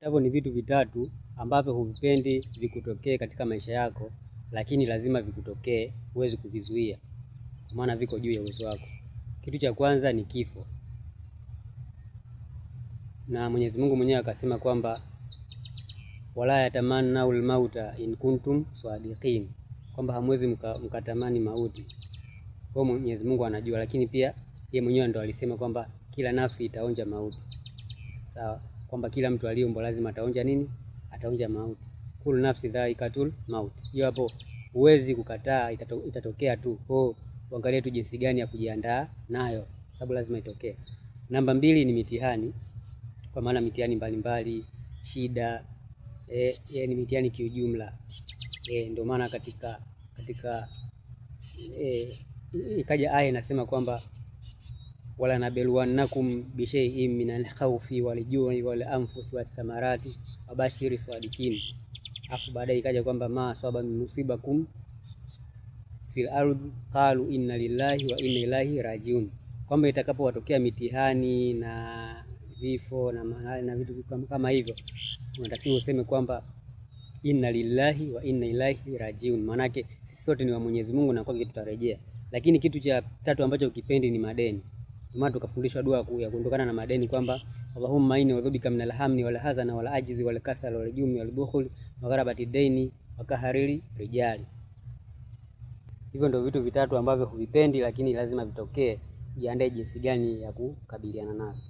Hivyo ni vitu vitatu ambavyo huvipendi vikutokee katika maisha yako, lakini lazima vikutokee, huwezi kuvizuia, kwa maana viko juu ya uwezo wako. Kitu cha kwanza ni kifo, na Mwenyezi Mungu mwenyewe akasema kwamba wala yatamannawul mauta in kuntum sadiqin, kwamba hamwezi mkatamani mauti. Kwa Mwenyezi Mungu anajua, lakini pia yeye mwenyewe ndo alisema kwamba kila nafsi itaonja mauti. Sawa, kwamba kila mtu aliyeumbwa lazima ataonja nini? Ataonja mauti. Kullu nafsi dhaikatul maut. Hiyo hapo huwezi kukataa, itatokea tu. Uangalie tu jinsi gani ya kujiandaa nayo, sababu lazima itokee. Namba 2 ni mitihani, kwa maana mitihani mbalimbali, shida, ni mitihani kiujumla. Ndio maana katika ikaja aya inasema kwamba wala nabluwannakum bishay'in minal khawfi wal ju'i wal anfusi wath thamarati wabashiri sadiqin. Afu baadaye ikaja kwamba ma asaba min musibakum fil ardhi qalu inna lillahi wa inna ilaihi rajiun, kwamba itakapowatokea mitihani na vifo na vitu kama hivyo, unatakiwa useme kwamba inna lillahi wa inna ilaihi rajiun, maana yake sisi sote ni wa Mwenyezi Mungu na kwake tutarejea. Lakini kitu cha tatu ambacho ukipendi ni madeni. Maana tukafundishwa dua ya kuondokana na madeni kwamba Allahumma inni a'udhubika minal hamni wal hazani wal ajzi wal kasal wal jumi wal bukhul wa gharabati daini wa kaharili rijali. Hivyo ndio vitu vitatu ambavyo huvipendi lakini lazima vitokee. Jiandae jinsi gani ya kukabiliana navyo.